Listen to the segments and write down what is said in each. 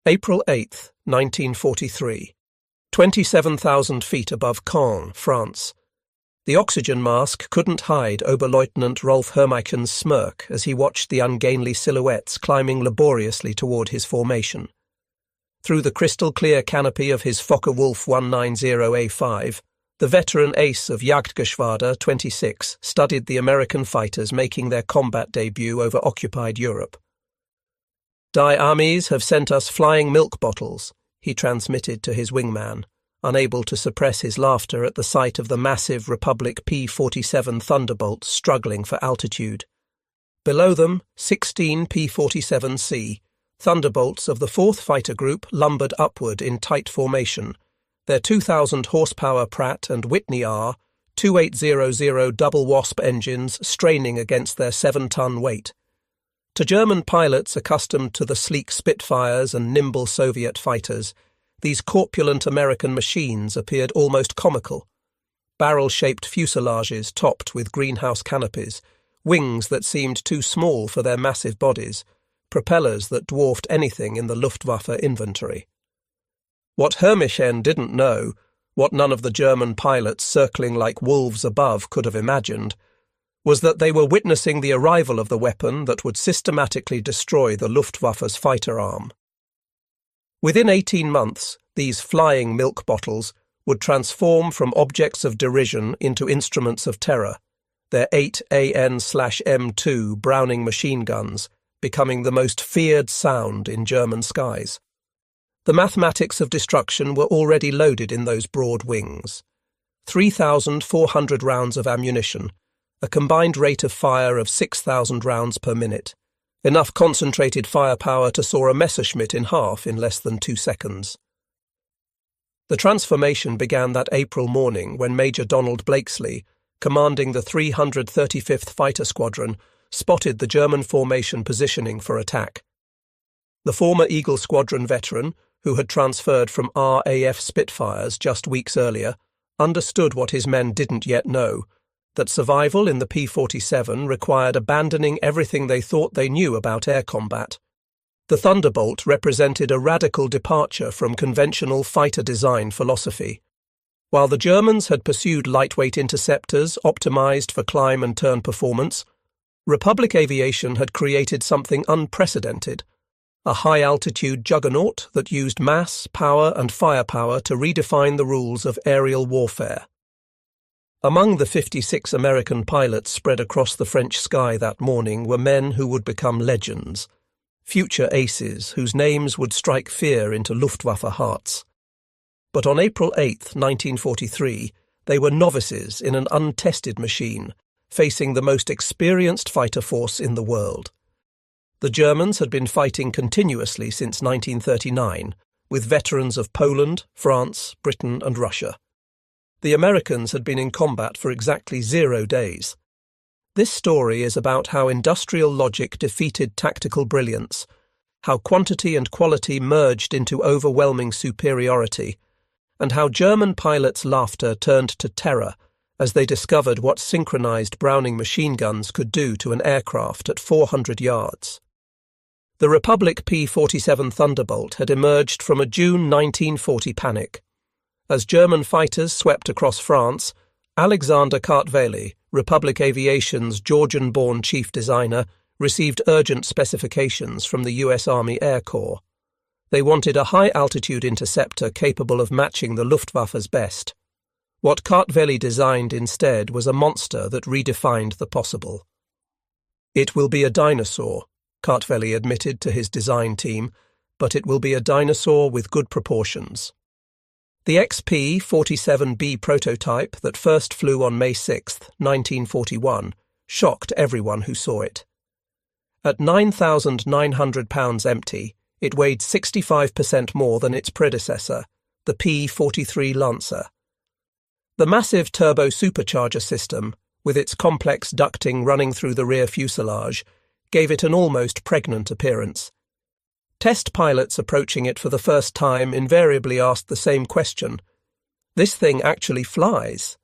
April 8, 1943. 27,000 feet above Caen, France. The oxygen mask couldn't hide Oberleutnant Rolf Hermiken's smirk as he watched the ungainly silhouettes climbing laboriously toward his formation. Through the crystal-clear canopy of his Focke-Wulf 190A5, the veteran ace of Jagdgeschwader 26 studied the American fighters making their combat debut over occupied Europe. "Die armies have sent us flying milk bottles," he transmitted to his wingman, unable to suppress his laughter at the sight of the massive Republic P-47 Thunderbolt struggling for altitude. Below them, 16 P-47C, Thunderbolts of the 4th Fighter Group lumbered upward in tight formation, their 2,000 horsepower Pratt and Whitney R 2800 double Wasp engines straining against their 7-ton weight. To German pilots accustomed to the sleek Spitfires and nimble Soviet fighters, these corpulent American machines appeared almost comical. Barrel-shaped fuselages topped with greenhouse canopies, wings that seemed too small for their massive bodies, propellers that dwarfed anything in the Luftwaffe inventory. What Hermiken didn't know, what none of the German pilots circling like wolves above could have imagined, was that they were witnessing the arrival of the weapon that would systematically destroy the Luftwaffe's fighter arm. Within 18 months, these flying milk bottles would transform from objects of derision into instruments of terror, their 8 AN/M2 Browning machine guns becoming the most feared sound in German skies. The mathematics of destruction were already loaded in those broad wings. 3,400 rounds of ammunition, a combined rate of fire of 6,000 rounds per minute, enough concentrated firepower to saw a Messerschmitt in half in less than 2 seconds. The transformation began that April morning when Major Donald Blakesley, commanding the 335th Fighter Squadron, spotted the German formation positioning for attack. The former Eagle Squadron veteran, who had transferred from RAF Spitfires just weeks earlier, understood what his men didn't yet know, that survival in the P-47 required abandoning everything they thought they knew about air combat. The Thunderbolt represented a radical departure from conventional fighter design philosophy. While the Germans had pursued lightweight interceptors optimized for climb and turn performance, Republic aviation had created something unprecedented, a high-altitude juggernaut that used mass, power and firepower to redefine the rules of aerial warfare. Among the 56 American pilots spread across the French sky that morning were men who would become legends, future aces whose names would strike fear into Luftwaffe hearts. But on April 8, 1943, they were novices in an untested machine, facing the most experienced fighter force in the world. The Germans had been fighting continuously since 1939, with veterans of Poland, France, Britain and Russia. The Americans had been in combat for exactly 0 days. This story is about how industrial logic defeated tactical brilliance, how quantity and quality merged into overwhelming superiority, and how German pilots' laughter turned to terror as they discovered what synchronized Browning machine guns could do to an aircraft at 400 yards. The Republic P-47 Thunderbolt had emerged from a June 1940 panic. As German fighters swept across France, Alexander Kartveli, Republic Aviation's Georgian-born chief designer, received urgent specifications from the US Army Air Corps. They wanted a high-altitude interceptor capable of matching the Luftwaffe's best. What Kartveli designed instead was a monster that redefined the possible. "It will be a dinosaur," Kartveli admitted to his design team, "but it will be a dinosaur with good proportions." The XP-47B prototype that first flew on May 6, 1941, shocked everyone who saw it. At 9,900 pounds empty, it weighed 65% more than its predecessor, the P-43 Lancer. The massive turbo-supercharger system, with its complex ducting running through the rear fuselage, gave it an almost pregnant appearance. Test pilots approaching it for the first time invariably asked the same question. This thing actually flies.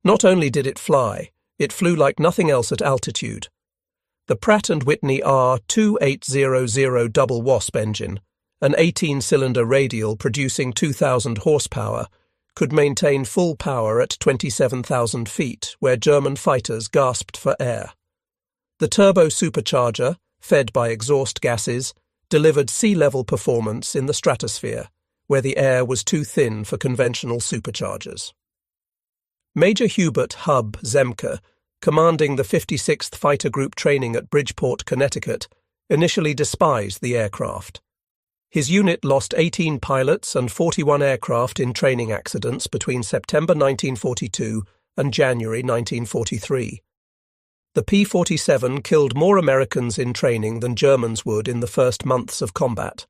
Not only did it fly, it flew like nothing else at altitude. The Pratt & Whitney R 2800 double Wasp engine, an 18-cylinder radial producing 2,000 horsepower, could maintain full power at 27,000 feet, where German fighters gasped for air. The turbo-supercharger, fed by exhaust gases, delivered sea-level performance in the stratosphere, where the air was too thin for conventional superchargers. Major Hubert "Hub" Zemke, commanding the 56th Fighter Group training at Bridgeport, Connecticut, initially despised the aircraft. His unit lost 18 pilots and 41 aircraft in training accidents between September 1942 and January 1943. The P-47 killed more Americans in training than Germans would in the first months of combat.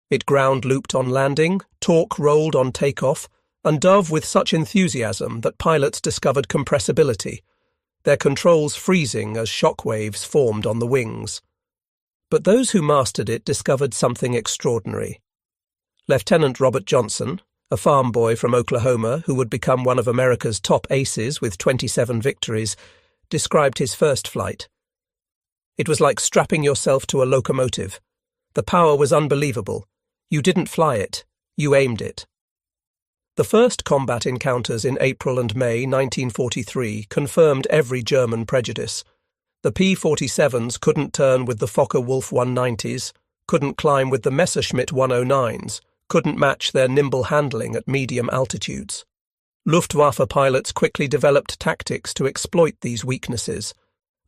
It ground-looped on landing, torque-rolled on takeoff, and dove with such enthusiasm that pilots discovered compressibility, their controls freezing as shock waves formed on the wings. But those who mastered it discovered something extraordinary. Lieutenant Robert Johnson, a farm boy from Oklahoma who would become one of America's top aces with 27 victories, described his first flight. It was like strapping yourself to a locomotive. The power was unbelievable. You didn't fly it, you aimed it. The first combat encounters in April and May 1943 confirmed every German prejudice. The P-47s couldn't turn with the Focke-Wulf 190s, couldn't climb with the Messerschmitt 109s, couldn't match their nimble handling at medium altitudes. Luftwaffe pilots quickly developed tactics to exploit these weaknesses,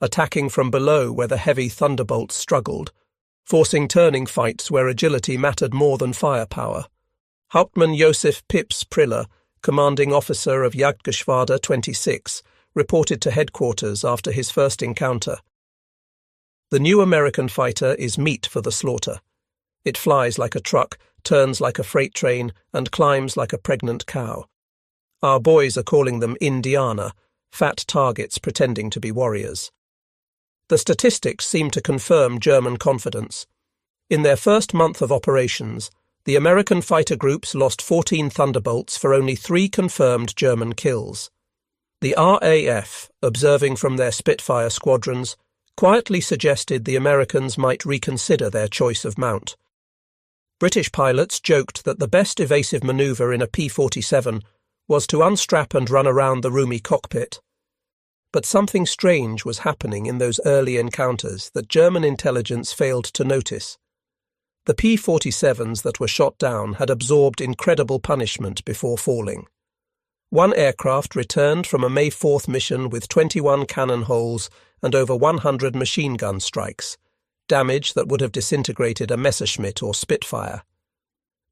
attacking from below where the heavy Thunderbolts struggled, forcing turning fights where agility mattered more than firepower. Hauptmann Josef Pips Priller, commanding officer of Jagdgeschwader 26, reported to headquarters after his first encounter. The new American fighter is meat for the slaughter. It flies like a truck, turns like a freight train, and climbs like a pregnant cow. Our boys are calling them Indianer, fat targets pretending to be warriors. The statistics seem to confirm German confidence. In their first month of operations, the American fighter groups lost 14 Thunderbolts for only 3 confirmed German kills. The RAF, observing from their Spitfire squadrons, quietly suggested the Americans might reconsider their choice of mount. British pilots joked that the best evasive manoeuvre in a P-47 was to unstrap and run around the roomy cockpit. But something strange was happening in those early encounters that German intelligence failed to notice. The P-47s that were shot down had absorbed incredible punishment before falling. One aircraft returned from a May 4th mission with 21 cannon holes and over 100 machine gun strikes, damage that would have disintegrated a Messerschmitt or Spitfire.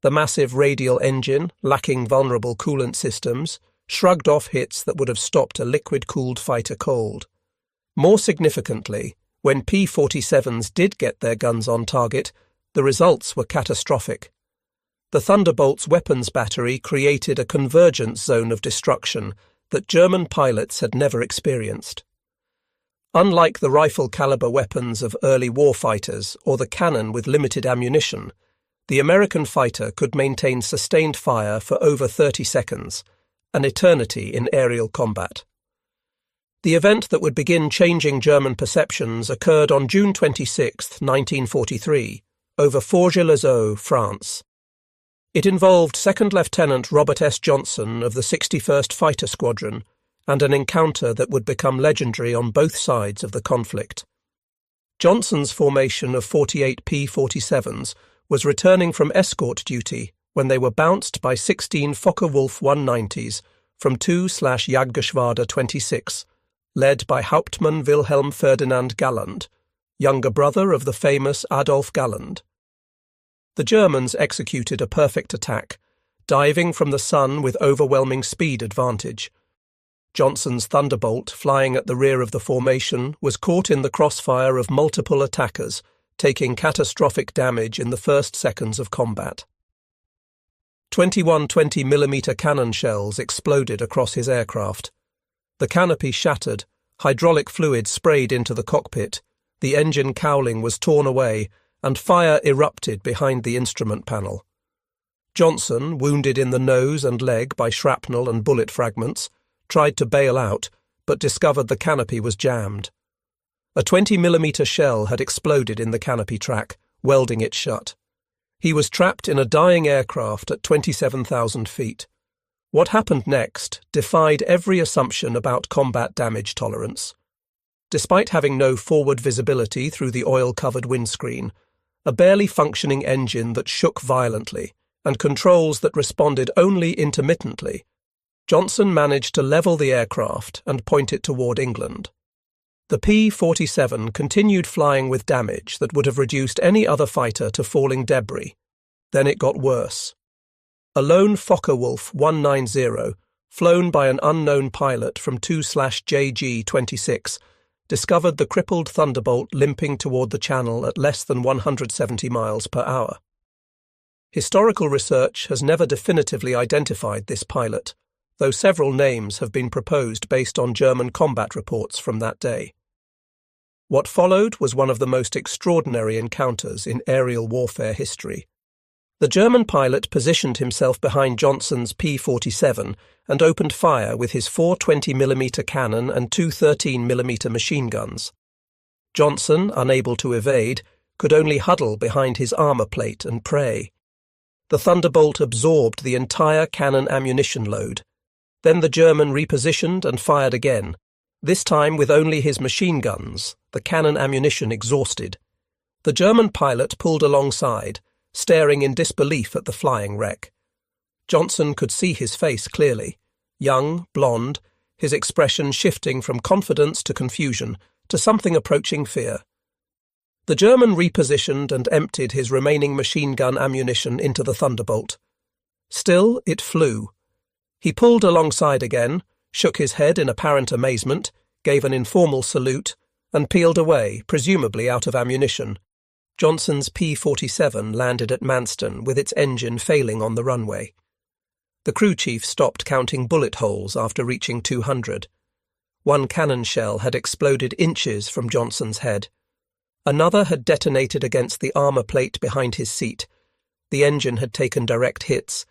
The massive radial engine, lacking vulnerable coolant systems, shrugged off hits that would have stopped a liquid-cooled fighter cold. More significantly, when P-47s did get their guns on target, the results were catastrophic. The Thunderbolt's weapons battery created a convergence zone of destruction that German pilots had never experienced. Unlike the rifle-caliber weapons of early warfighters or the cannon with limited ammunition, the American fighter could maintain sustained fire for over 30 seconds, an eternity in aerial combat. The event that would begin changing German perceptions occurred on June 26, 1943, over Forges-les-Eaux, France. It involved Second Lieutenant Robert S. Johnson of the 61st Fighter Squadron and an encounter that would become legendary on both sides of the conflict. Johnson's formation of 48 P-47s was returning from escort duty when they were bounced by 16 Focke-Wulf 190s from 2/Jagdgeschwader 26, led by Hauptmann Wilhelm Ferdinand Galland, younger brother of the famous Adolf Galland. The Germans executed a perfect attack, diving from the sun with overwhelming speed advantage. Johnson's Thunderbolt, flying at the rear of the formation, was caught in the crossfire of multiple attackers, taking catastrophic damage in the first seconds of combat. 21 20mm cannon shells exploded across his aircraft. The canopy shattered, hydraulic fluid sprayed into the cockpit, the engine cowling was torn away, and fire erupted behind the instrument panel. Johnson, wounded in the nose and leg by shrapnel and bullet fragments, tried to bail out, but discovered the canopy was jammed. A 20mm shell had exploded in the canopy track, welding it shut. He was trapped in a dying aircraft at 27,000 feet. What happened next defied every assumption about combat damage tolerance. Despite having no forward visibility through the oil-covered windscreen, a barely functioning engine that shook violently, and controls that responded only intermittently, Johnson managed to level the aircraft and point it toward England. The P-47 continued flying with damage that would have reduced any other fighter to falling debris. Then it got worse. A lone Focke-Wulf 190, flown by an unknown pilot from 2/JG-26, discovered the crippled Thunderbolt limping toward the channel at less than 170 miles per hour. Historical research has never definitively identified this pilot, though several names have been proposed based on German combat reports from that day. What followed was one of the most extraordinary encounters in aerial warfare history. The German pilot positioned himself behind Johnson's P-47 and opened fire with his 4 20mm cannon and 2 13mm machine guns. Johnson, unable to evade, could only huddle behind his armor plate and pray. The Thunderbolt absorbed the entire cannon ammunition load. Then the German repositioned and fired again, this time with only his machine guns, the cannon ammunition exhausted. The German pilot pulled alongside, staring in disbelief at the flying wreck. Johnson could see his face clearly, young, blonde, his expression shifting from confidence to confusion to something approaching fear. The German repositioned and emptied his remaining machine gun ammunition into the Thunderbolt. Still, it flew. He pulled alongside again, shook his head in apparent amazement, gave an informal salute, and peeled away, presumably out of ammunition. Johnson's P-47 landed at Manston with its engine failing on the runway. The crew chief stopped counting bullet holes after reaching 200. One cannon shell had exploded inches from Johnson's head. Another had detonated against the armor plate behind his seat. The engine had taken direct hits.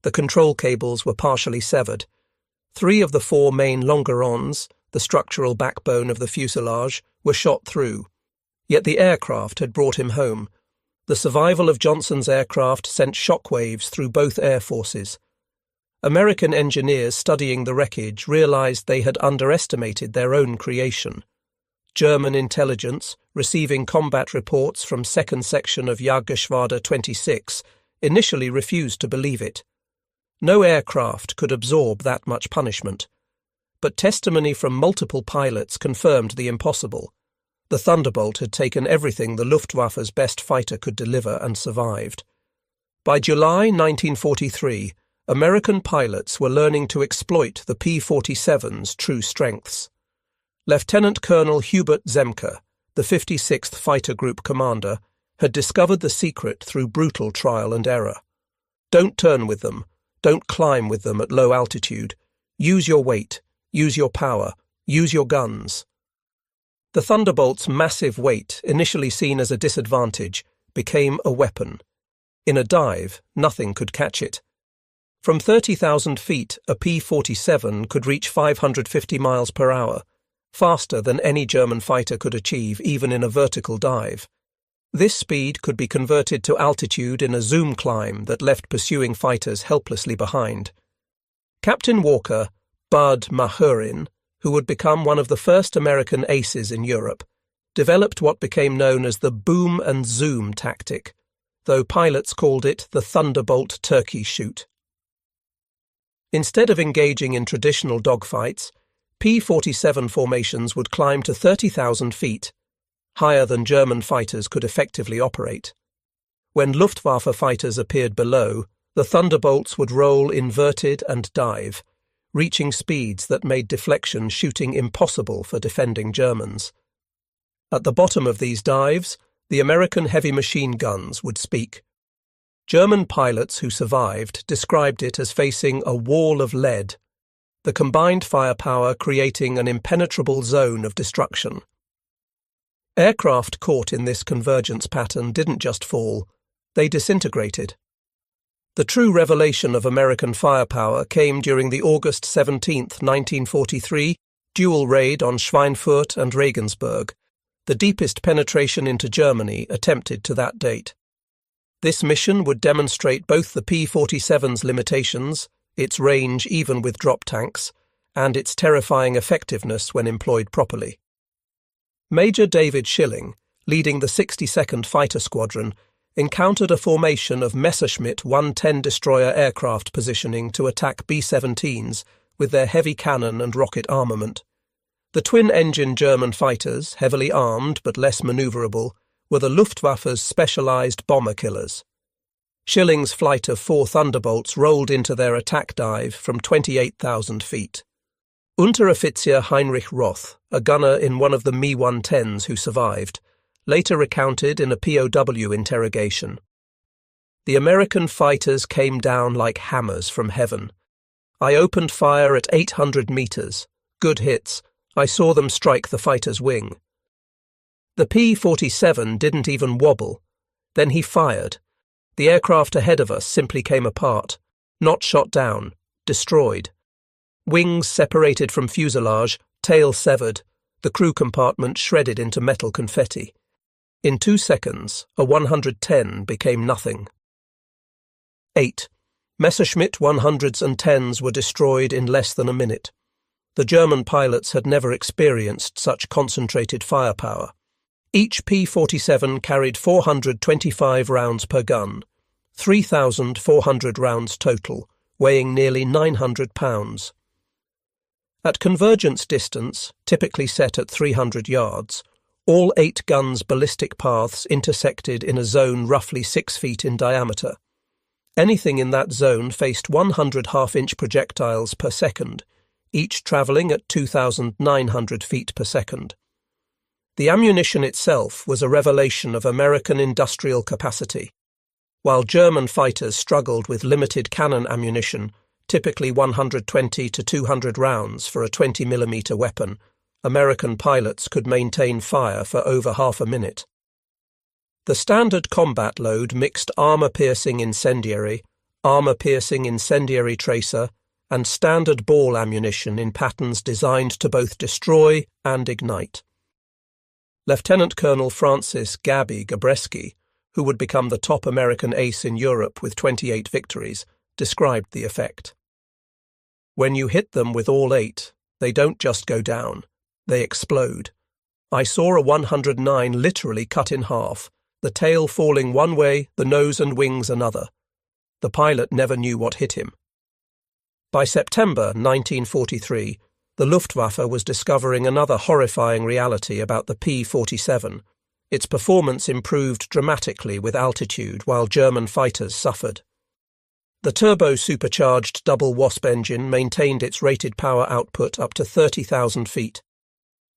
The control cables were partially severed. 3 of the 4 main longerons, the structural backbone of the fuselage, were shot through. Yet the aircraft had brought him home. The survival of Johnson's aircraft sent shockwaves through both air forces. American engineers studying the wreckage realized they had underestimated their own creation. German intelligence, receiving combat reports from 2nd Section of Jagdgeschwader 26, initially refused to believe it. No aircraft could absorb that much punishment. But testimony from multiple pilots confirmed the impossible. The Thunderbolt had taken everything the Luftwaffe's best fighter could deliver and survived. By July 1943, American pilots were learning to exploit the P-47's true strengths. Lieutenant Colonel Hubert Zemke, the 56th Fighter Group commander, had discovered the secret through brutal trial and error. Don't turn with them. Don't climb with them at low altitude. Use your weight. Use your power. Use your guns. The Thunderbolt's massive weight, initially seen as a disadvantage, became a weapon. In a dive, nothing could catch it. From 30,000 feet, a P-47 could reach 550 miles per hour, faster than any German fighter could achieve even in a vertical dive. This speed could be converted to altitude in a zoom climb that left pursuing fighters helplessly behind. Captain Walker, Bud Mahurin, who would become one of the first American aces in Europe, developed what became known as the boom and zoom tactic, though pilots called it the Thunderbolt turkey shoot. Instead of engaging in traditional dogfights, P-47 formations would climb to 30,000 feet, higher than German fighters could effectively operate. When Luftwaffe fighters appeared below, the Thunderbolts would roll inverted and dive, reaching speeds that made deflection shooting impossible for defending Germans. At the bottom of these dives, the American heavy machine guns would speak. German pilots who survived described it as facing a wall of lead, the combined firepower creating an impenetrable zone of destruction. Aircraft caught in this convergence pattern didn't just fall, they disintegrated. The true revelation of American firepower came during the August 17, 1943, dual raid on Schweinfurt and Regensburg, the deepest penetration into Germany attempted to that date. This mission would demonstrate both the P-47's limitations, its range even with drop tanks, and its terrifying effectiveness when employed properly. Major David Schilling, leading the 62nd Fighter Squadron, encountered a formation of Messerschmitt 110 destroyer aircraft positioning to attack B-17s with their heavy cannon and rocket armament. The twin-engine German fighters, heavily armed but less manoeuvrable, were the Luftwaffe's specialized bomber killers. Schilling's flight of 4 Thunderbolts rolled into their attack dive from 28,000 feet. Unteroffizier Heinrich Roth, a gunner in one of the Mi-110s who survived, later recounted in a POW interrogation. The American fighters came down like hammers from heaven. I opened fire at 800 meters. Good hits. I saw them strike the fighter's wing. The P-47 didn't even wobble. Then he fired. The aircraft ahead of us simply came apart. Not shot down. Destroyed. Wings separated from fuselage, tail severed, the crew compartment shredded into metal confetti. In 2 seconds, a 110 became nothing. 8. Messerschmitt 100s and 10s were destroyed in less than a minute. The German pilots had never experienced such concentrated firepower. Each P-47 carried 425 rounds per gun, 3,400 rounds total, weighing nearly 900 pounds. At convergence distance, typically set at 300 yards, all 8 guns' ballistic paths intersected in a zone roughly 6 feet in diameter. Anything in that zone faced 100 half-inch projectiles per second, each travelling at 2,900 feet per second. The ammunition itself was a revelation of American industrial capacity. While German fighters struggled with limited cannon ammunition, typically 120 to 200 rounds for a 20mm weapon, American pilots could maintain fire for over half a minute. The standard combat load mixed armor-piercing incendiary tracer, and standard ball ammunition in patterns designed to both destroy and ignite. Lieutenant Colonel Francis "Gabby" Gabreski, who would become the top American ace in Europe with 28 victories, described the effect. When you hit them with all 8, they don't just go down, they explode. I saw a 109 literally cut in half, the tail falling one way, the nose and wings another. The pilot never knew what hit him. By September 1943, the Luftwaffe was discovering another horrifying reality about the P-47. Its performance improved dramatically with altitude while German fighters suffered. The turbo-supercharged double Wasp engine maintained its rated power output up to 30,000 feet.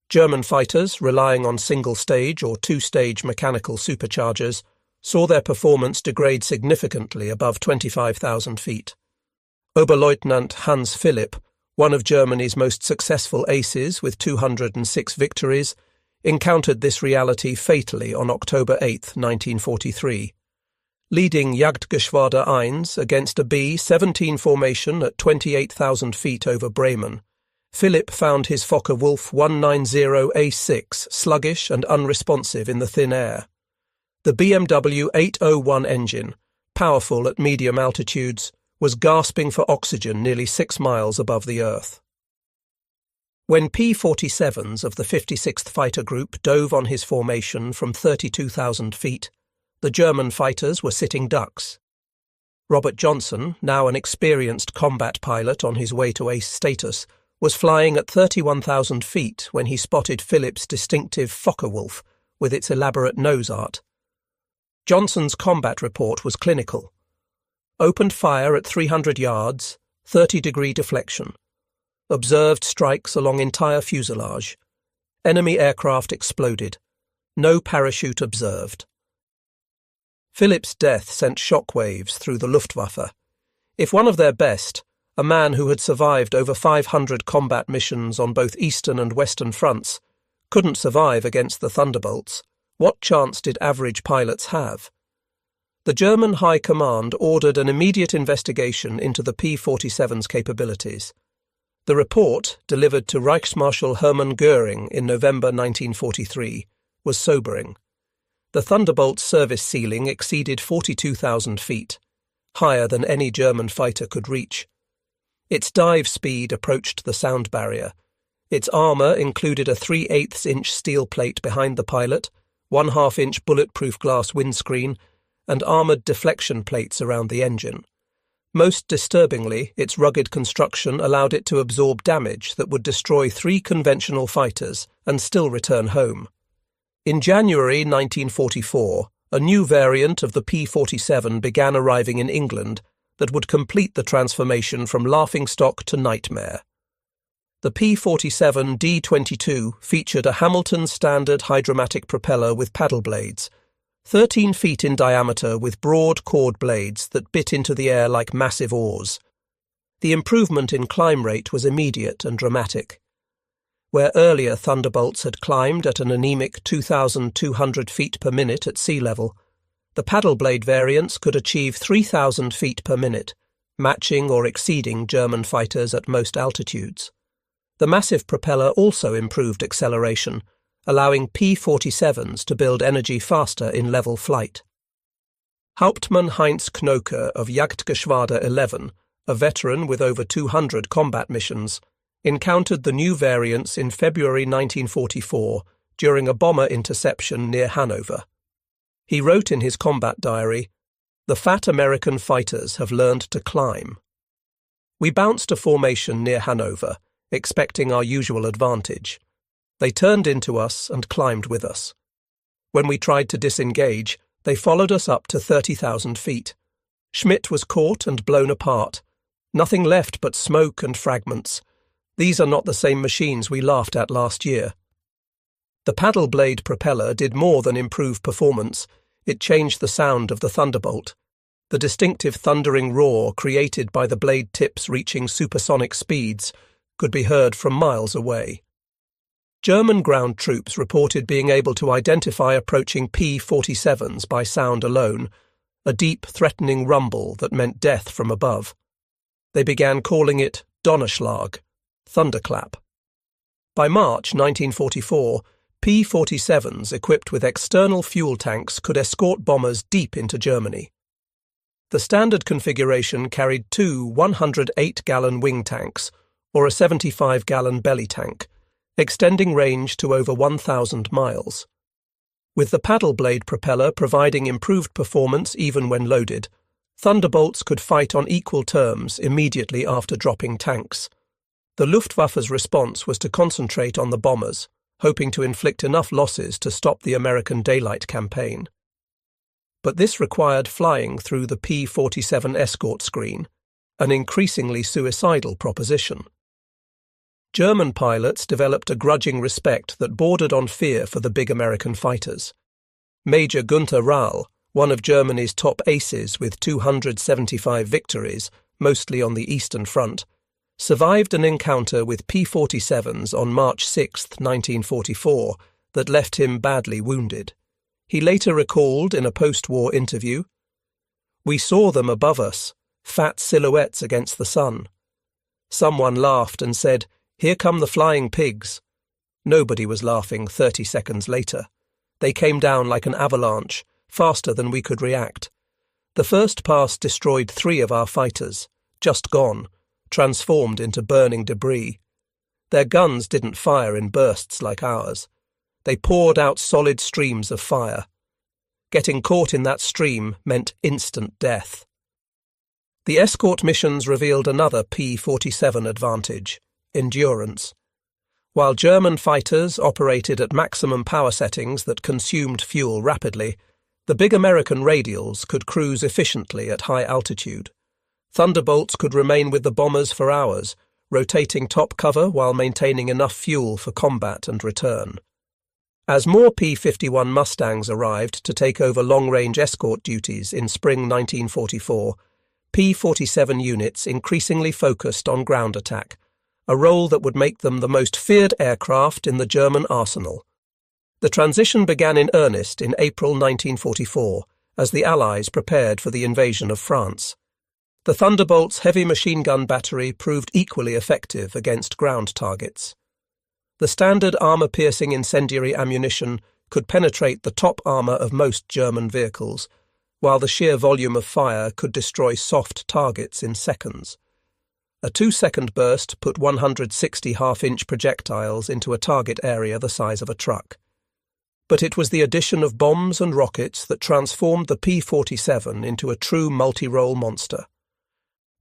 German fighters, relying on single-stage or two-stage mechanical superchargers, saw their performance degrade significantly above 25,000 feet. Oberleutnant Hans Philipp, one of Germany's most successful aces with 206 victories, encountered this reality fatally on October 8, 1943. Leading Jagdgeschwader 1 against a B-17 formation at 28,000 feet over Bremen, Philipp found his Focke-Wulf 190A6 sluggish and unresponsive in the thin air. The BMW 801 engine, powerful at medium altitudes, was gasping for oxygen nearly 6 miles above the Earth. When P-47s of the 56th Fighter Group dove on his formation from 32,000 feet, the German fighters were sitting ducks. Robert Johnson, now an experienced combat pilot on his way to ace status, was flying at 31,000 feet when he spotted Philipp's distinctive Focke-Wulf with its elaborate nose art. Johnson's combat report was clinical. Opened fire at 300 yards, 30-degree deflection. Observed strikes along entire fuselage. Enemy aircraft exploded. No parachute observed. Philipp's death sent shockwaves through the Luftwaffe. If one of their best, a man who had survived over 500 combat missions on both eastern and western fronts, couldn't survive against the Thunderbolts, what chance did average pilots have? The German High Command ordered an immediate investigation into the P-47's capabilities. The report, delivered to Reichsmarschall Hermann Göring in November 1943, was sobering. The Thunderbolt's service ceiling exceeded 42,000 feet, higher than any German fighter could reach. Its dive speed approached the sound barrier. Its armour included a 3/8-inch steel plate behind the pilot, 1/2-inch bulletproof glass windscreen, and armoured deflection plates around the engine. Most disturbingly, its rugged construction allowed it to absorb damage that would destroy 3 conventional fighters and still return home. In January 1944, a new variant of the P-47 began arriving in England that would complete the transformation from laughingstock to nightmare. The P-47 D-22 featured a Hamilton standard hydromatic propeller with paddle blades, 13 feet in diameter with broad chord blades that bit into the air like massive oars. The improvement in climb rate was immediate and dramatic. Where earlier Thunderbolts had climbed at an anemic 2,200 feet per minute at sea level, the paddle blade variants could achieve 3,000 feet per minute, matching or exceeding German fighters at most altitudes. The massive propeller also improved acceleration, allowing P-47s to build energy faster in level flight. Hauptmann Heinz Knoke of Jagdgeschwader 11, a veteran with over 200 combat missions, encountered the new variants in February 1944 during a bomber interception near Hanover. He wrote in his combat diary, "The fat American fighters have learned to climb." We bounced a formation near Hanover, expecting our usual advantage. They turned into us and climbed with us. When we tried to disengage, they followed us up to 30,000 feet. Schmidt was caught and blown apart. Nothing left but smoke and fragments. These are not the same machines we laughed at last year. The paddle blade propeller did more than improve performance. It changed the sound of the Thunderbolt. The distinctive thundering roar created by the blade tips reaching supersonic speeds could be heard from miles away. German ground troops reported being able to identify approaching P-47s by sound alone, a deep, threatening rumble that meant death from above. They began calling it Donnerschlag, thunderclap. By March 1944, P-47s equipped with external fuel tanks could escort bombers deep into Germany. The standard configuration carried 2 108-gallon wing tanks, or a 75-gallon belly tank, extending range to over 1,000 miles. With the paddle blade propeller providing improved performance even when loaded, Thunderbolts could fight on equal terms immediately after dropping tanks. The Luftwaffe's response was to concentrate on the bombers, hoping to inflict enough losses to stop the American daylight campaign. But this required flying through the P-47 escort screen, an increasingly suicidal proposition. German pilots developed a grudging respect that bordered on fear for the big American fighters. Major Günther Rahl, one of Germany's top aces with 275 victories, mostly on the Eastern Front, survived an encounter with P-47s on March 6, 1944, that left him badly wounded. He later recalled in a post-war interview, "We saw them above us, fat silhouettes against the sun. Someone laughed and said, 'Here come the flying pigs.' Nobody was laughing 30 seconds later. They came down like an avalanche, faster than we could react. The first pass destroyed 3 of our fighters, just gone, transformed into burning debris. Their guns didn't fire in bursts like ours. They poured out solid streams of fire. Getting caught in that stream meant instant death." The escort missions revealed another P-47 advantage: endurance. While German fighters operated at maximum power settings that consumed fuel rapidly, the big American radials could cruise efficiently at high altitude. Thunderbolts could remain with the bombers for hours, rotating top cover while maintaining enough fuel for combat and return. As more P-51 Mustangs arrived to take over long-range escort duties in spring 1944, P-47 units increasingly focused on ground attack, a role that would make them the most feared aircraft in the German arsenal. The transition began in earnest in April 1944, as the Allies prepared for the invasion of France. The Thunderbolt's heavy machine gun battery proved equally effective against ground targets. The standard armour-piercing incendiary ammunition could penetrate the top armour of most German vehicles, while the sheer volume of fire could destroy soft targets in seconds. A 2-second burst put 160 half-inch projectiles into a target area the size of a truck. But it was the addition of bombs and rockets that transformed the P-47 into a true multi-role monster.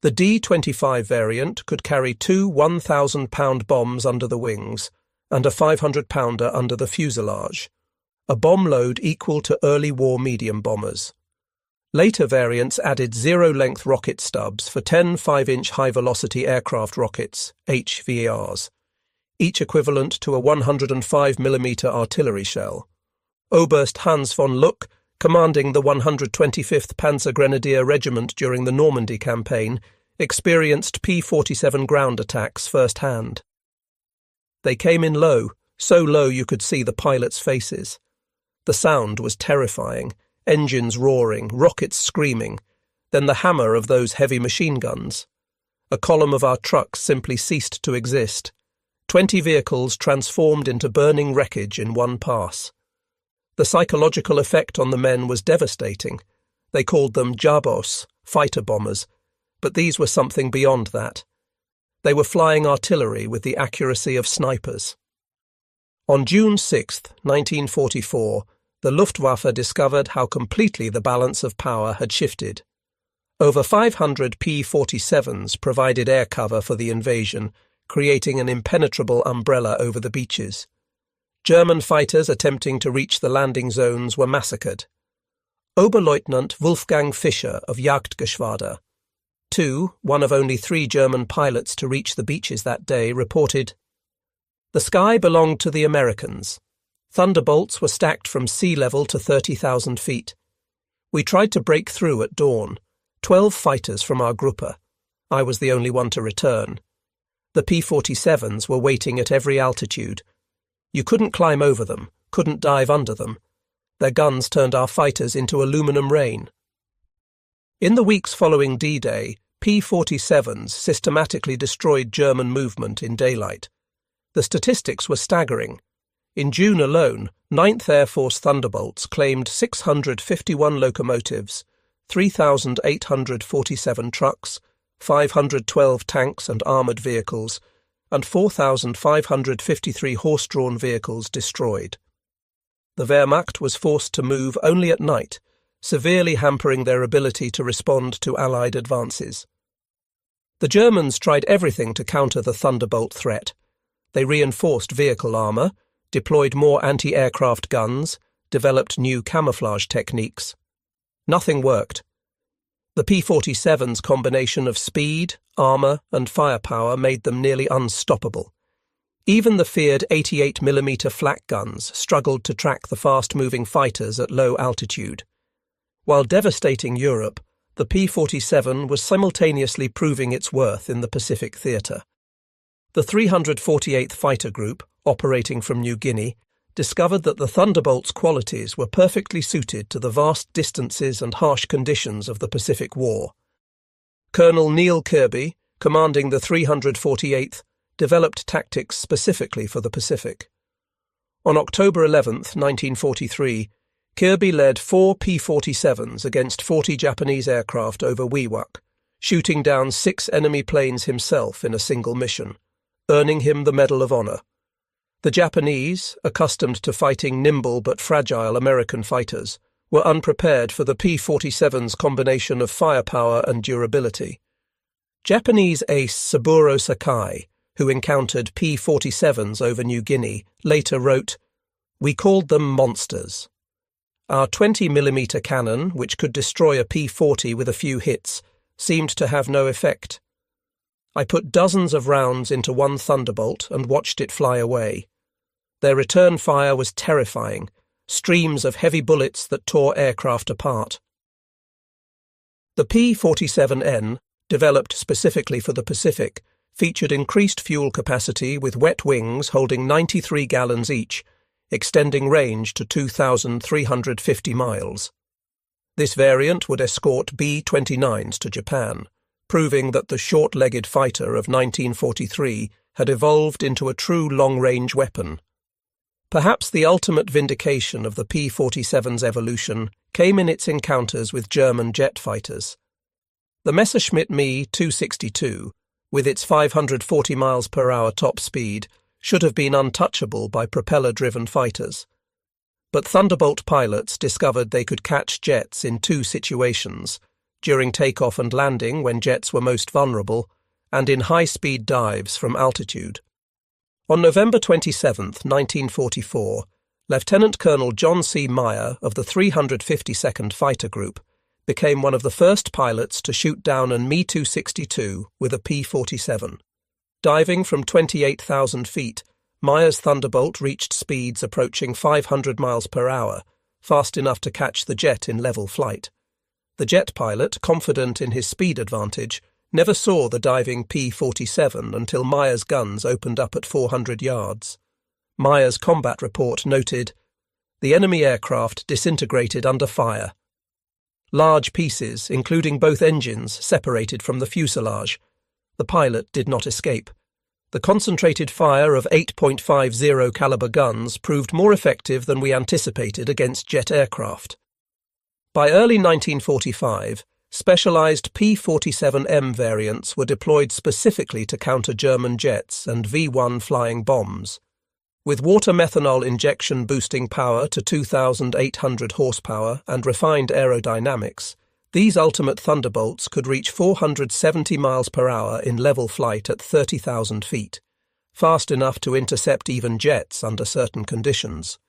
The D-25 variant could carry 2 1,000-pound bombs under the wings and a 500-pounder under the fuselage, a bomb load equal to early war medium bombers. Later variants added zero-length rocket stubs for 10 5-inch high-velocity aircraft rockets, HVARs, each equivalent to a 105mm artillery shell. Oberst Hans von Luck, commanding the 125th Panzer Grenadier Regiment during the Normandy campaign, experienced P-47 ground attacks firsthand. They came in low, so low you could see the pilots' faces. The sound was terrifying. Engines roaring, rockets screaming, then the hammer of those heavy machine guns. A column of our trucks simply ceased to exist. 20 vehicles transformed into burning wreckage in one pass. The psychological effect on the men was devastating. They called them Jabos, fighter bombers, but these were something beyond that. They were flying artillery with the accuracy of snipers. On June 6, 1944, the Luftwaffe discovered how completely the balance of power had shifted. Over 500 P-47s provided air cover for the invasion, creating an impenetrable umbrella over the beaches. German fighters attempting to reach the landing zones were massacred. Oberleutnant Wolfgang Fischer of Jagdgeschwader, one of only 3 German pilots to reach the beaches that day, reported, "The sky belonged to the Americans. Thunderbolts were stacked from sea level to 30,000 feet. We tried to break through at dawn. 12 fighters from our Gruppe. I was the only one to return. The P-47s were waiting at every altitude. You couldn't climb over them, couldn't dive under them. Their guns turned our fighters into aluminum rain." In the weeks following D-Day, P-47s systematically destroyed German movement in daylight. The statistics were staggering. In June alone, 9th Air Force Thunderbolts claimed 651 locomotives, 3,847 trucks, 512 tanks and armoured vehicles, and 4,553 horse-drawn vehicles destroyed. The Wehrmacht was forced to move only at night, severely hampering their ability to respond to Allied advances. The Germans tried everything to counter the Thunderbolt threat. They reinforced vehicle armour, deployed more anti-aircraft guns, developed new camouflage techniques. Nothing worked. The P-47's combination of speed, armour and firepower made them nearly unstoppable. Even the feared 88mm flak guns struggled to track the fast-moving fighters at low altitude. While devastating Europe, the P-47 was simultaneously proving its worth in the Pacific theatre. The 348th Fighter Group, operating from New Guinea, discovered that the Thunderbolt's qualities were perfectly suited to the vast distances and harsh conditions of the Pacific War. Colonel Neil Kirby, commanding the 348th, developed tactics specifically for the Pacific. On October 11, 1943, Kirby led 4 P-47s against 40 Japanese aircraft over WWII, shooting down 6 enemy planes himself in a single mission, earning him the Medal of Honor. The Japanese, accustomed to fighting nimble but fragile American fighters, were unprepared for the P-47's combination of firepower and durability. Japanese ace Saburo Sakai, who encountered P-47s over New Guinea, later wrote, "We called them monsters. Our 20mm cannon, which could destroy a P-40 with a few hits, seemed to have no effect. I put dozens of rounds into one Thunderbolt and watched it fly away. Their return fire was terrifying, streams of heavy bullets that tore aircraft apart." The P-47N, developed specifically for the Pacific, featured increased fuel capacity with wet wings holding 93 gallons each, extending range to 2,350 miles. This variant would escort B-29s to Japan, proving that the short-legged fighter of 1943 had evolved into a true long-range weapon. Perhaps the ultimate vindication of the P-47's evolution came in its encounters with German jet fighters. The Messerschmitt Me 262, with its 540 miles per hour top speed, should have been untouchable by propeller-driven fighters. But Thunderbolt pilots discovered they could catch jets in two situations: during takeoff and landing when jets were most vulnerable, and in high-speed dives from altitude. On November 27, 1944, Lieutenant Colonel John C. Meyer of the 352nd Fighter Group became one of the first pilots to shoot down an Me-262 with a P-47. Diving from 28,000 feet, Meyer's Thunderbolt reached speeds approaching 500 miles per hour, fast enough to catch the jet in level flight. The jet pilot, confident in his speed advantage, never saw the diving P-47 until Meyer's guns opened up at 400 yards. Meyer's combat report noted, "The enemy aircraft disintegrated under fire. Large pieces, including both engines, separated from the fuselage. The pilot did not escape. The concentrated fire of 8.50 caliber guns proved more effective than we anticipated against jet aircraft." By early 1945, specialized P-47M variants were deployed specifically to counter German jets and V-1 flying bombs. With water methanol injection boosting power to 2,800 horsepower and refined aerodynamics, these ultimate Thunderbolts could reach 470 miles per hour in level flight at 30,000 feet, fast enough to intercept even jets under certain conditions.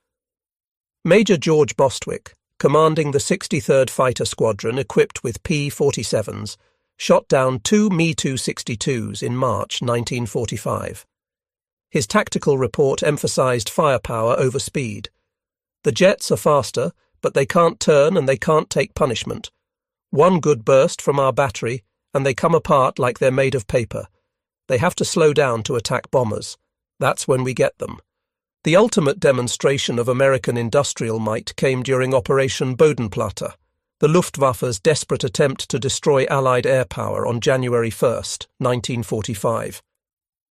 Major George Bostwick, commanding the 63rd Fighter Squadron equipped with P-47s, shot down two Me-262s in March 1945. His tactical report emphasized firepower over speed. "The jets are faster, but they can't turn and they can't take punishment. One good burst from our battery, and they come apart like they're made of paper. They have to slow down to attack bombers. That's when we get them." The ultimate demonstration of American industrial might came during Operation Bodenplatte, the Luftwaffe's desperate attempt to destroy Allied air power on January 1, 1945.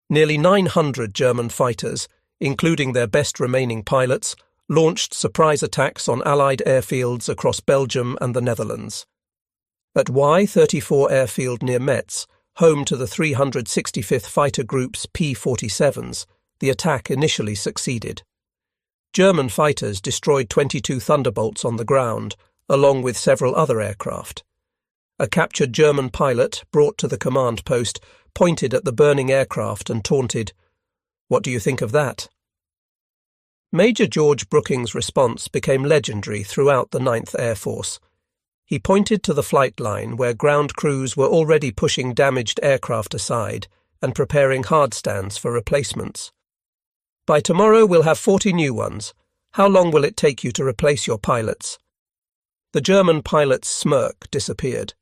Nearly 900 German fighters, including their best remaining pilots, launched surprise attacks on Allied airfields across Belgium and the Netherlands. At Y-34 airfield near Metz, home to the 365th Fighter Group's P-47s, the attack initially succeeded. German fighters destroyed 22 Thunderbolts on the ground, along with several other aircraft. A captured German pilot, brought to the command post, pointed at the burning aircraft and taunted, "What do you think of that?" Major George Brooking's response became legendary throughout the 9th Air Force. He pointed to the flight line where ground crews were already pushing damaged aircraft aside and preparing hardstands for replacements. "By tomorrow we'll have 40 new ones. How long will it take you to replace your pilots?" The German pilot's smirk disappeared.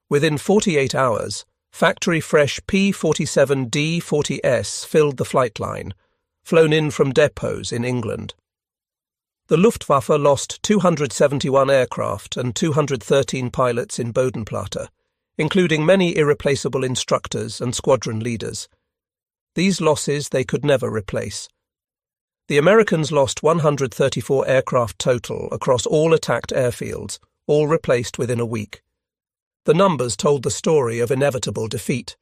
Within 48 hours, factory-fresh P-47D-40S filled the flight line, flown in from depots in England. The Luftwaffe lost 271 aircraft and 213 pilots in Bodenplatte, including many irreplaceable instructors and squadron leaders. These losses they could never replace. The Americans lost 134 aircraft total across all attacked airfields, all replaced within a week. The numbers told the story of inevitable defeat.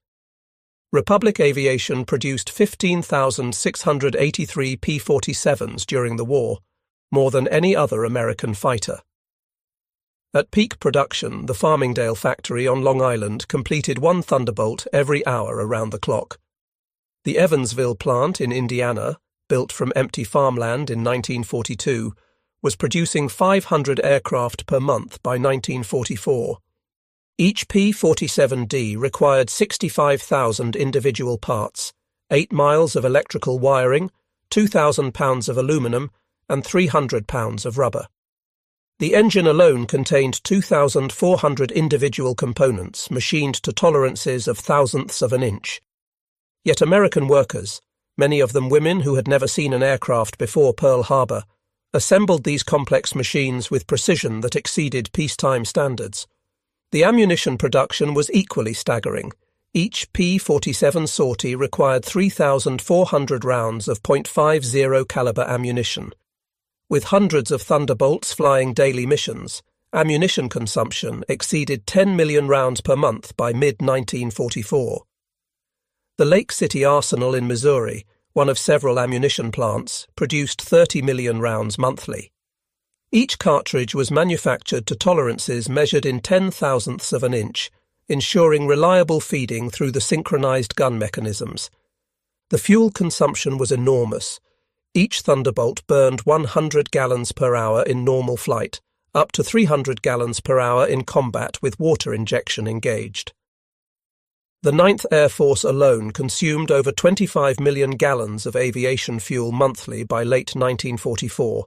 Republic Aviation produced 15,683 P-47s during the war, more than any other American fighter. At peak production, the Farmingdale factory on Long Island completed one Thunderbolt every hour around the clock. The Evansville plant in Indiana, built from empty farmland in 1942, was producing 500 aircraft per month by 1944. Each P-47D required 65,000 individual parts, 8 miles of electrical wiring, 2,000 pounds of aluminum, and 300 pounds of rubber. The engine alone contained 2,400 individual components machined to tolerances of thousandths of an inch. Yet American workers, many of them women who had never seen an aircraft before Pearl Harbor, assembled these complex machines with precision that exceeded peacetime standards. The ammunition production was equally staggering, Each P-47 sortie required 3,400 rounds of .50 caliber ammunition. With hundreds of Thunderbolts flying daily missions, ammunition consumption exceeded 10 million rounds per month by mid-1944. The Lake City Arsenal in Missouri, one of several ammunition plants, produced 30 million rounds monthly. Each cartridge was manufactured to tolerances measured in 10,000ths of an inch, ensuring reliable feeding through the synchronized gun mechanisms. The fuel consumption was enormous. Each Thunderbolt burned 100 gallons per hour in normal flight, up to 300 gallons per hour in combat with water injection engaged. The 9th Air Force alone consumed over 25 million gallons of aviation fuel monthly by late 1944,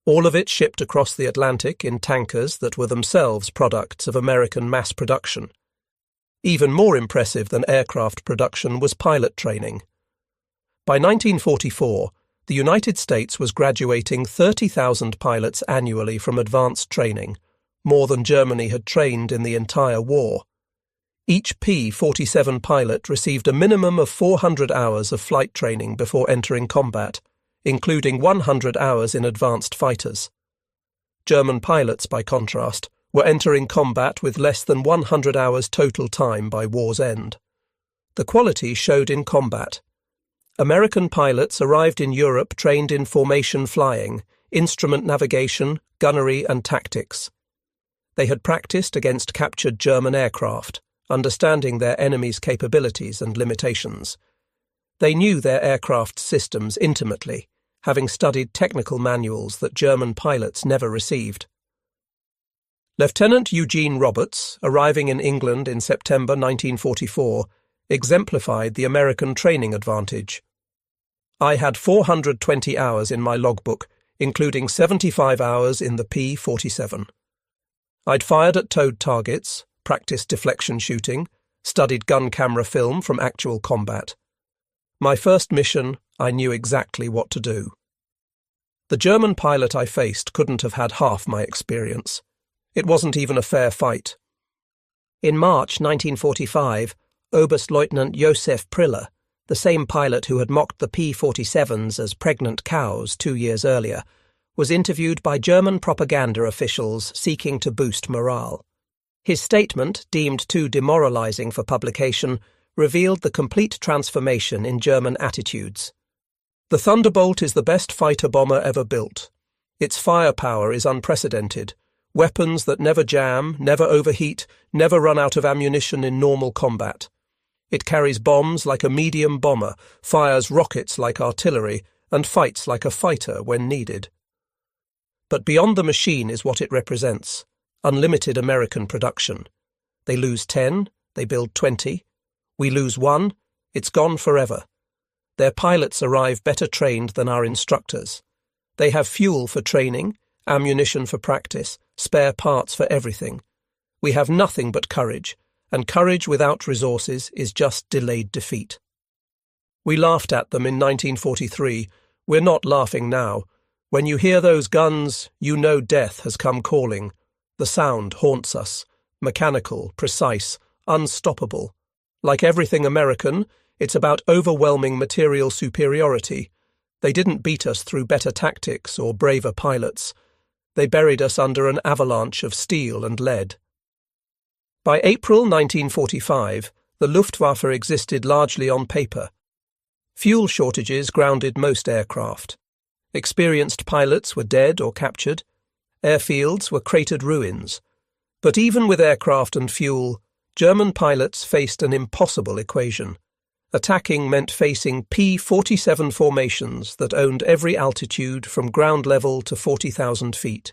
all of it shipped across the Atlantic in tankers that were themselves products of American mass production. Even more impressive than aircraft production was pilot training. By 1944, the United States was graduating 30,000 pilots annually from advanced training, more than Germany had trained in the entire war. Each P-47 pilot received a minimum of 400 hours of flight training before entering combat, including 100 hours in advanced fighters. German pilots, by contrast, were entering combat with less than 100 hours total time by war's end. The quality showed in combat. American pilots arrived in Europe trained in formation flying, instrument navigation, gunnery and tactics. They had practiced against captured German aircraft, understanding their enemy's capabilities and limitations. They knew their aircraft systems intimately, having studied technical manuals that German pilots never received. Lieutenant Eugene Roberts, arriving in England in September 1944, exemplified the American training advantage. I had 420 hours in my logbook, including 75 hours in the P-47. I'd fired at towed targets, practiced deflection shooting, studied gun camera film from actual combat. My first mission, I knew exactly what to do. The German pilot I faced couldn't have had half my experience. It wasn't even a fair fight. In March 1945, Oberstleutnant Josef Priller, the same pilot who had mocked the P-47s as pregnant cows 2 years earlier, was interviewed by German propaganda officials seeking to boost morale. His statement, deemed too demoralizing for publication, revealed the complete transformation in German attitudes. The Thunderbolt is the best fighter bomber ever built. Its firepower is unprecedented. Weapons that never jam, never overheat, never run out of ammunition in normal combat. It carries bombs like a medium bomber, fires rockets like artillery, and fights like a fighter when needed. But beyond the machine is what it represents: unlimited American production. They lose 10, they build 20. We lose 1, it's gone forever. Their pilots arrive better trained than our instructors. They have fuel for training, ammunition for practice, spare parts for everything. We have nothing but courage, and courage without resources is just delayed defeat. We laughed at them in 1943. We're not laughing now. When you hear those guns, you know death has come calling. The sound haunts us. Mechanical, precise, unstoppable. Like everything American, it's about overwhelming material superiority. They didn't beat us through better tactics or braver pilots. They buried us under an avalanche of steel and lead. By April 1945, the Luftwaffe existed largely on paper. Fuel shortages grounded most aircraft. Experienced pilots were dead or captured. Airfields were cratered ruins. But even with aircraft and fuel, German pilots faced an impossible equation. Attacking meant facing P-47 formations that owned every altitude from ground level to 40,000 feet.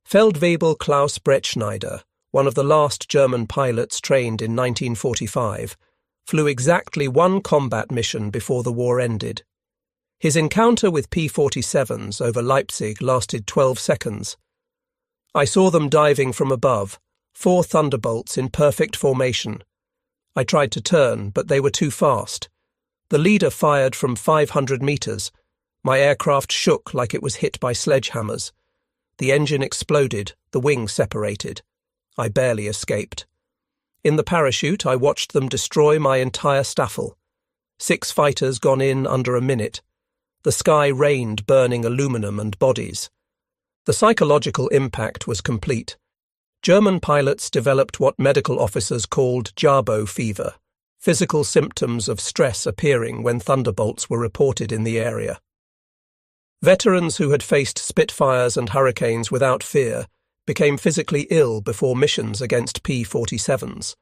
Feldwebel Klaus Bretschneider, one of the last German pilots trained in 1945, flew exactly one combat mission before the war ended. His encounter with P-47s over Leipzig lasted 12 seconds. I saw them diving from above, 4 Thunderbolts in perfect formation. I tried to turn, but they were too fast. The leader fired from 500 meters. My aircraft shook like it was hit by sledgehammers. The engine exploded, the wing separated. I barely escaped. In the parachute, I watched them destroy my entire staffel. 6 fighters gone in under a minute. The sky rained burning aluminum and bodies. The psychological impact was complete. German pilots developed what medical officers called Jabo fever, physical symptoms of stress appearing when Thunderbolts were reported in the area. Veterans who had faced Spitfires and Hurricanes without fear became physically ill before missions against P-47s.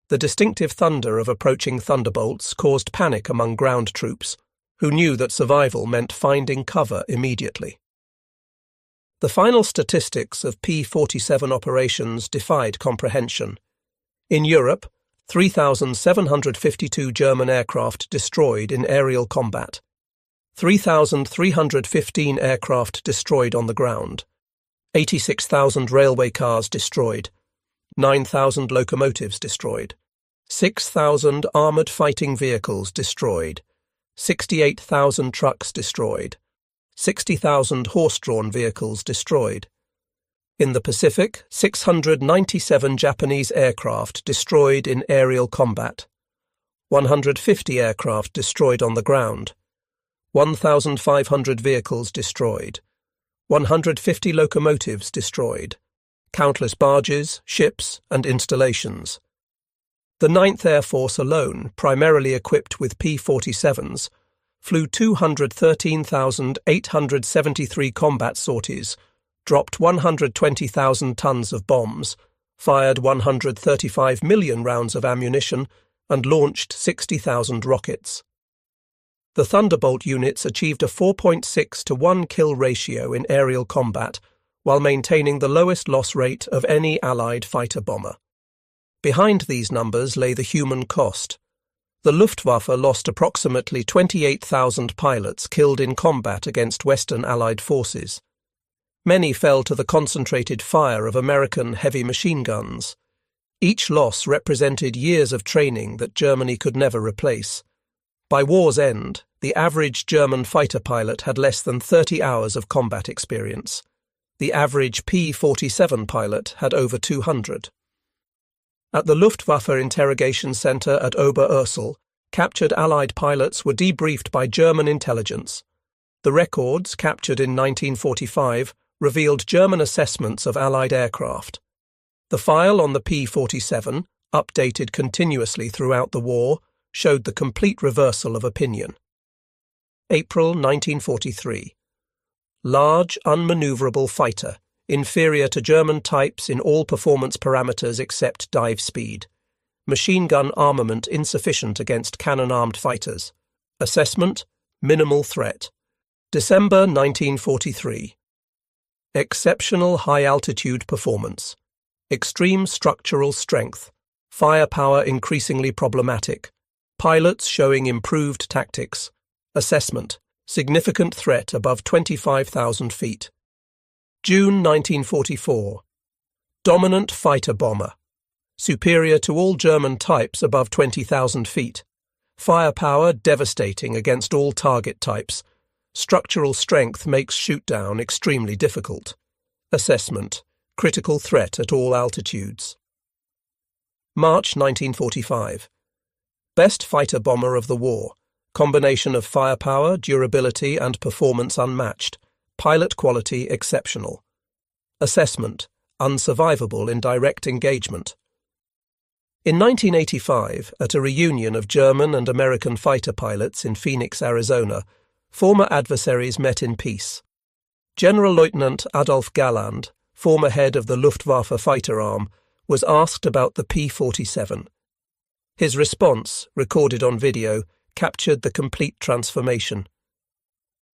The distinctive thunder of approaching Thunderbolts caused panic among ground troops, who knew that survival meant finding cover immediately. The final statistics of P-47 operations defied comprehension. In Europe, 3,752 German aircraft destroyed in aerial combat, 3,315 aircraft destroyed on the ground, 86,000 railway cars destroyed, 9,000 locomotives destroyed, 6,000 armoured fighting vehicles destroyed, 68,000 trucks destroyed, 60,000 horse-drawn vehicles destroyed. In the Pacific, 697 Japanese aircraft destroyed in aerial combat, 150 aircraft destroyed on the ground, 1,500 vehicles destroyed, 150 locomotives destroyed, countless barges, ships, and installations. The 9th Air Force alone, primarily equipped with P-47s, flew 213,873 combat sorties, dropped 120,000 tons of bombs, fired 135 million rounds of ammunition, and launched 60,000 rockets. The Thunderbolt units achieved a 4.6 to 1 kill ratio in aerial combat, while maintaining the lowest loss rate of any Allied fighter bomber. Behind these numbers lay the human cost. The Luftwaffe lost approximately 28,000 pilots killed in combat against Western Allied forces. Many fell to the concentrated fire of American heavy machine guns. Each loss represented years of training that Germany could never replace. By war's end, the average German fighter pilot had less than 30 hours of combat experience. The average P-47 pilot had over 200. At the Luftwaffe interrogation center at Oberursel, captured Allied pilots were debriefed by German intelligence. The records, captured in 1945, revealed German assessments of Allied aircraft. The file on the P-47, updated continuously throughout the war, showed the complete reversal of opinion. April 1943. Large, unmaneuverable fighter, inferior to German types in all performance parameters except dive speed. Machine gun armament insufficient against cannon-armed fighters. Assessment: minimal threat. December 1943. Exceptional high-altitude performance. Extreme structural strength. Firepower increasingly problematic. Pilots showing improved tactics. Assessment: significant threat above 25,000 feet. June 1944. Dominant fighter bomber. Superior to all German types above 20,000 feet. Firepower devastating against all target types. Structural strength makes shoot-down extremely difficult. Assessment: critical threat at all altitudes. March 1945. Best fighter bomber of the war. Combination of firepower, durability, and performance unmatched. Pilot quality exceptional. Assessment: unsurvivable in direct engagement. In 1985, at a reunion of German and American fighter pilots in Phoenix, Arizona, former adversaries met in peace. General Lieutenant Adolf Galland, former head of the Luftwaffe fighter arm, was asked about the P-47. His response, recorded on video, captured the complete transformation.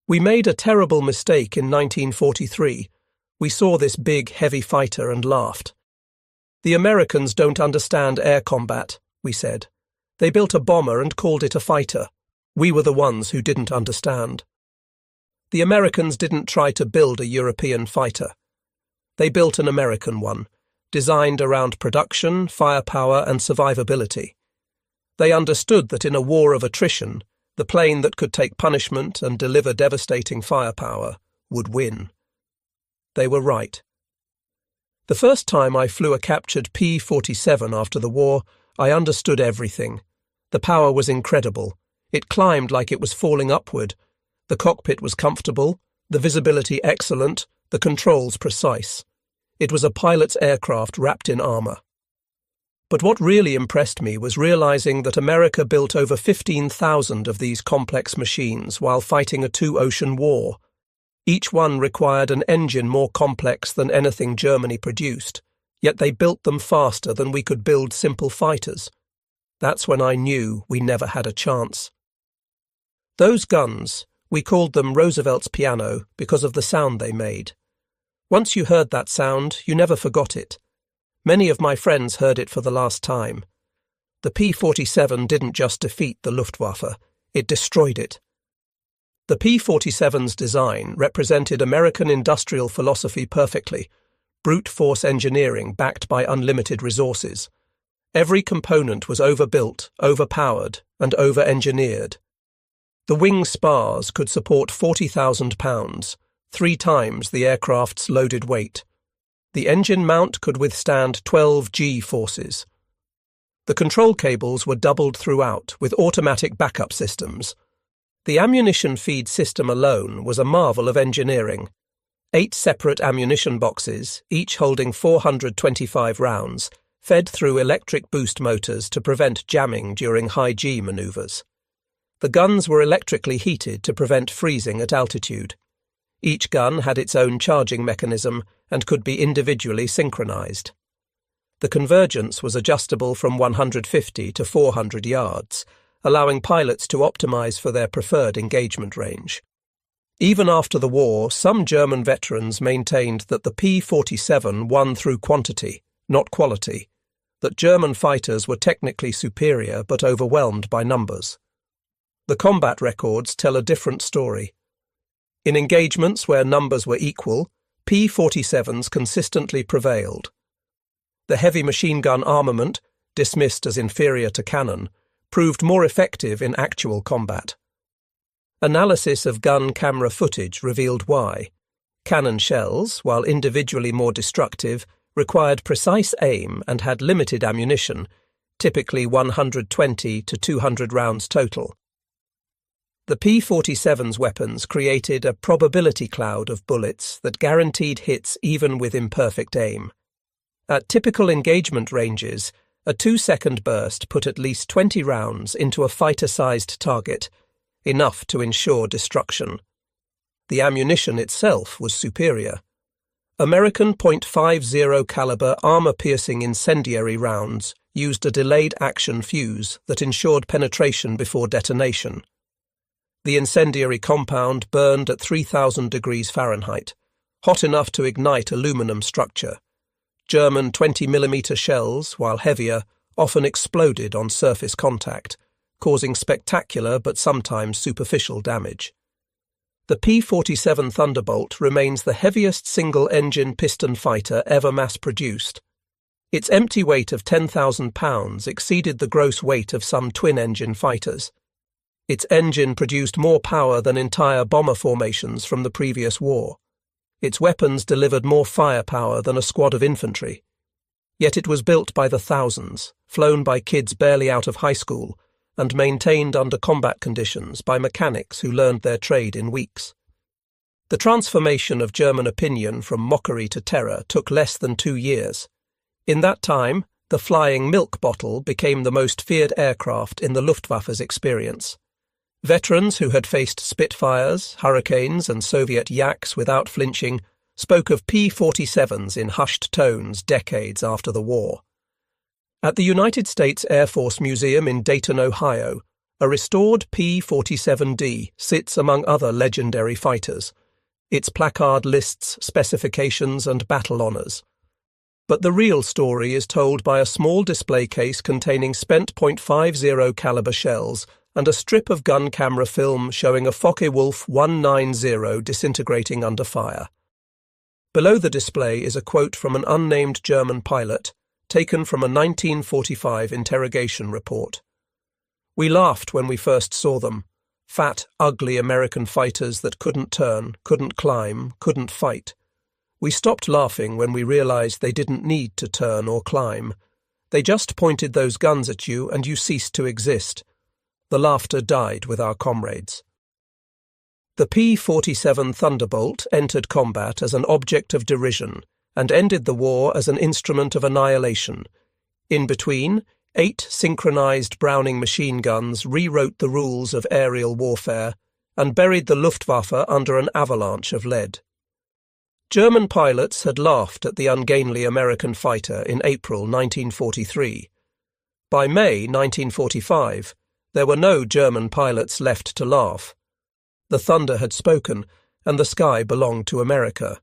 "We made a terrible mistake in 1943. We saw this big, heavy fighter and laughed. The Americans don't understand air combat," we said. "They built a bomber and called it a fighter. We were the ones who didn't understand. The Americans didn't try to build a European fighter. They built an American one, designed around production, firepower, and survivability. They understood that in a war of attrition, the plane that could take punishment and deliver devastating firepower would win. They were right. The first time I flew a captured P-47 after the war, I understood everything. The power was incredible. It climbed like it was falling upward. The cockpit was comfortable, the visibility excellent, the controls precise. It was a pilot's aircraft wrapped in armour. But what really impressed me was realizing that America built over 15,000 of these complex machines while fighting a two-ocean war. Each one required an engine more complex than anything Germany produced, yet they built them faster than we could build simple fighters. That's when I knew we never had a chance. Those guns, we called them Roosevelt's piano because of the sound they made. Once you heard that sound, you never forgot it. Many of my friends heard it for the last time. The P-47 didn't just defeat the Luftwaffe, it destroyed it. The P-47's design represented American industrial philosophy perfectly, brute force engineering backed by unlimited resources. Every component was overbuilt, overpowered, and over-engineered. The wing spars could support 40,000 pounds, 3 times the aircraft's loaded weight. The engine mount could withstand 12 G-forces. The control cables were doubled throughout with automatic backup systems. The ammunition feed system alone was a marvel of engineering. 8 separate ammunition boxes, each holding 425 rounds, fed through electric boost motors to prevent jamming during high G maneuvers. The guns were electrically heated to prevent freezing at altitude. Each gun had its own charging mechanism and could be individually synchronized. The convergence was adjustable from 150 to 400 yards, allowing pilots to optimize for their preferred engagement range. Even after the war, some German veterans maintained that the P-47 won through quantity, not quality, that German fighters were technically superior but overwhelmed by numbers. The combat records tell a different story. In engagements where numbers were equal, P-47s consistently prevailed. The heavy machine gun armament, dismissed as inferior to cannon, proved more effective in actual combat. Analysis of gun camera footage revealed why. Cannon shells, while individually more destructive, required precise aim and had limited ammunition, typically 120 to 200 rounds total. The P-47's weapons created a probability cloud of bullets that guaranteed hits even with imperfect aim. At typical engagement ranges, a 2-second burst put at least 20 rounds into a fighter-sized target, enough to ensure destruction. The ammunition itself was superior. American .50 caliber armor-piercing incendiary rounds used a delayed action fuse that ensured penetration before detonation. The incendiary compound burned at 3,000 degrees Fahrenheit, hot enough to ignite aluminum structure. German 20mm shells, while heavier, often exploded on surface contact, causing spectacular but sometimes superficial damage. The P-47 Thunderbolt remains the heaviest single-engine piston fighter ever mass-produced. Its empty weight of 10,000 pounds exceeded the gross weight of some twin-engine fighters. Its engine produced more power than entire bomber formations from the previous war. Its weapons delivered more firepower than a squad of infantry. Yet it was built by the thousands, flown by kids barely out of high school, and maintained under combat conditions by mechanics who learned their trade in weeks. The transformation of German opinion from mockery to terror took less than 2 years. In that time, the flying milk bottle became the most feared aircraft in the Luftwaffe's experience. Veterans who had faced Spitfires, Hurricanes and Soviet Yaks without flinching spoke of P-47s in hushed tones decades after the war. At the United States Air Force Museum in Dayton, Ohio, a restored P-47D sits among other legendary fighters. Its placard lists specifications and battle honors. But the real story is told by a small display case containing spent .50 caliber shells and a strip of gun camera film showing a Focke-Wulf 190 disintegrating under fire. Below the display is a quote from an unnamed German pilot, taken from a 1945 interrogation report. "We laughed when we first saw them. Fat, ugly American fighters that couldn't turn, couldn't climb, couldn't fight. We stopped laughing when we realized they didn't need to turn or climb. They just pointed those guns at you and you ceased to exist. The laughter died with our comrades. The P-47 Thunderbolt entered combat as an object of derision and ended the war as an instrument of annihilation. In between, 8 synchronized Browning machine guns rewrote the rules of aerial warfare and buried the Luftwaffe under an avalanche of lead. German pilots had laughed at the ungainly American fighter in April 1943. By May 1945, there were no German pilots left to laugh. The thunder had spoken, and the sky belonged to America.